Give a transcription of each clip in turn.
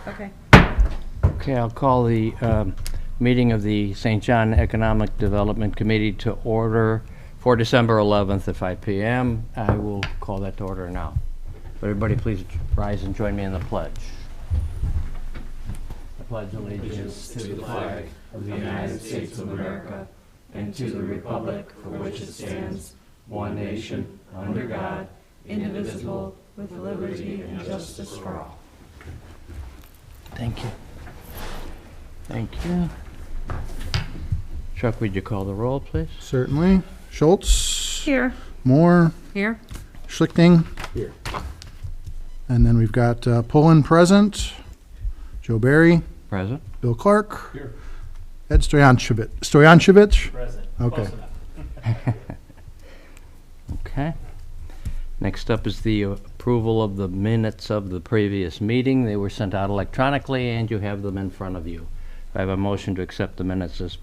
Okay. Okay, I'll call the meeting of the St. John Economic Development Committee to order for December 11th at 5 p.m. I will call that to order now. Everybody please rise and join me in the pledge. I pledge allegiance to the flag of the United States of America and to the republic for which it stands, one nation, under God, indivisible, with liberty and justice for all. Thank you. Thank you. Chuck, would you call the roll, please? Certainly. Schultz. Here. Moore. Here. Schlichting. Here. And then we've got Pullen present. Joe Barry. Present. Bill Clark. Here. Ed Stoyanchevich. Present. Okay. Close enough. Okay. Next up is the approval of the minutes of the previous meeting. They were sent out electronically, and you have them in front of you. I have a motion to accept the minutes as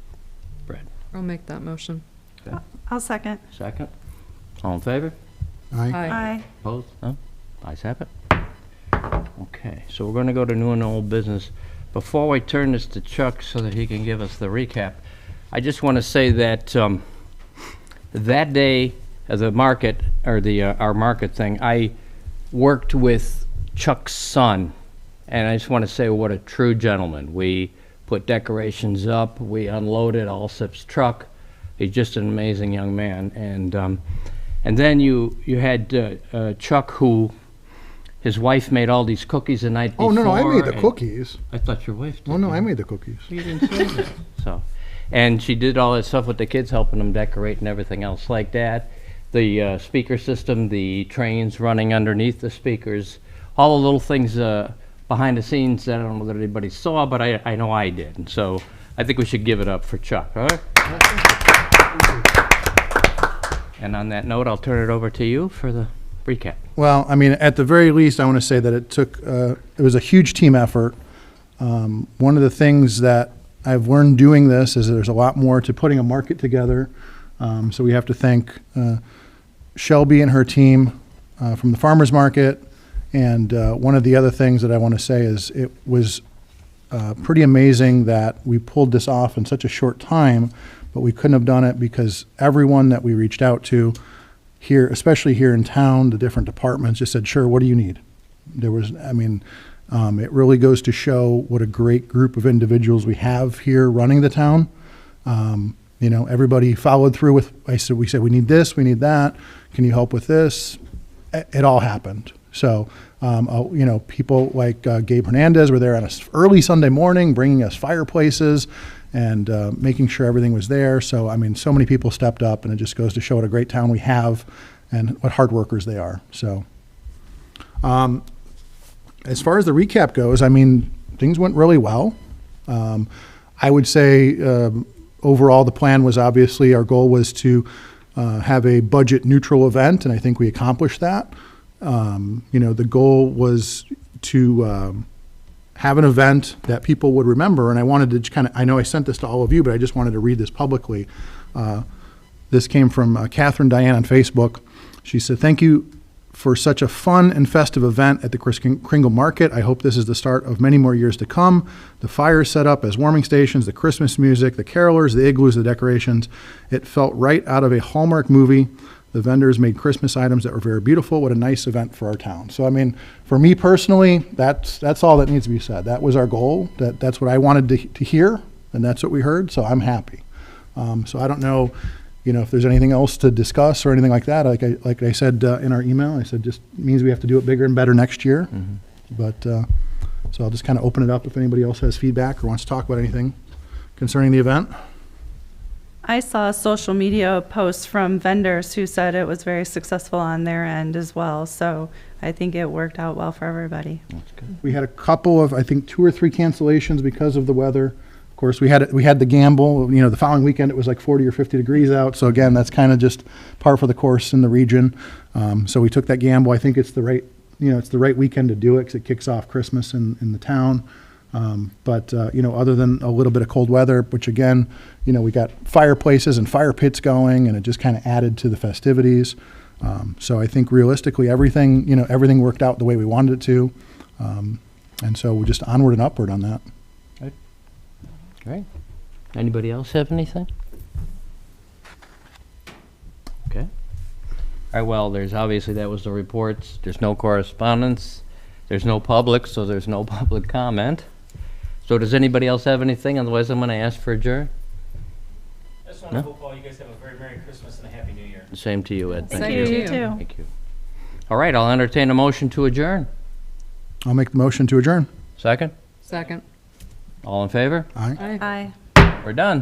read. I'll make that motion. Okay. I'll second. Second. All in favor? Aye. Aye. Opposed? No? Ayes have it. Okay, so we're going to go to new and old business. Before we turn this to Chuck so that he can give us the recap, I just want to say that that day of the market, or the our market thing, I worked with Chuck's son, and I just want to say what a true gentleman. We put decorations up, we unloaded Allsip's truck. He's just an amazing young man. And then you had Chuck, who his wife made all these cookies the night before. Oh, no, I made the and- cookies. I thought your wife did. Oh, no, I made the cookies. You didn't say that. So, and she did all that stuff with the kids, helping them decorate and everything else like that. The speaker system, the trains running underneath the speakers, all the little things behind the scenes that I don't know that anybody saw, but I know I did. And so I think we should give it up for Chuck, all right? And on that note, I'll turn it over to you for the recap. Well, I mean, at the very least, I want to say that it was a huge team effort. One of the things that I've learned doing this is there's a lot more to putting a market together. So we have to thank Shelby and her team from the farmers market. And one of the other things that I want to say is it was pretty amazing that we pulled this off in such a short time, but we couldn't have done it because everyone that we reached out to here, especially here in town, the different departments just said, sure, what do you need? There was, I mean, it really goes to show what a great group of individuals we have here running the town. You know, everybody followed through with, we said, we need this, we need that. Can you help with this? It all happened. So, you know, people like Gabe Hernandez were there on an early Sunday morning, bringing us fireplaces and making sure everything was there. So, I mean, so many people stepped up, and it just goes to show what a great town we have and what hard workers they are. So, as far as the recap goes, I mean, things went really well. I would say overall the plan was obviously our goal was to have a budget neutral event, and I think we accomplished that. You know, the goal was to have an event that people would remember, and I wanted to kind of, I know I sent this to all of you, but I just wanted to read this publicly. This came from Catherine Diane on Facebook. She said, "Thank you for such a fun and festive event at the Kringle Market. I hope this is the start of many more years to come. The fires set up as warming stations, the Christmas music, the carolers, the igloos, the decorations. It felt right out of a Hallmark movie. The vendors made Christmas items that were very beautiful. What a nice event for our town." So, I mean, for me personally, that's all that needs to be said. That was our goal. That's what I wanted to hear, and that's what we heard, so I'm happy. So I don't know, you know, if there's anything else to discuss or anything like that. Like I said in our email, I said just means we have to do it bigger and better next year. Mm-hmm. But so I'll just kind of open it up if anybody else has feedback or wants to talk about anything concerning the event. I saw social media posts from vendors who said it was very successful on their end as well. So I think it worked out well for everybody. That's good. We had a couple of, I think, 2 or 3 cancellations because of the weather. Of course, we had the gamble. You know, the following weekend it was like 40 or 50 degrees out. So again, that's kind of just par for the course in the region. So we took that gamble. I think it's the right, you know, it's the right weekend to do it because it kicks off Christmas in the town. But you know, other than a little bit of cold weather, which again, you know, we got fireplaces and fire pits going, and it just kind of added to the festivities. So I think realistically, everything worked out the way we wanted it to. And so we're just onward and upward on that. Great. Anybody else have anything? Okay. All right, well, there's obviously, that was the reports. There's no correspondence. There's no public, so there's no public comment. So does anybody else have anything? Otherwise, I'm going to ask for adjourn. I just want to hope all you guys have a very Merry Christmas and a Happy New Year. Same to you, Ed. Thank Thank you. you. You too. Thank you. All right, I'll entertain a motion to adjourn. I'll make the motion to adjourn. Second? Second. All in favor? Aye. Aye. We're done.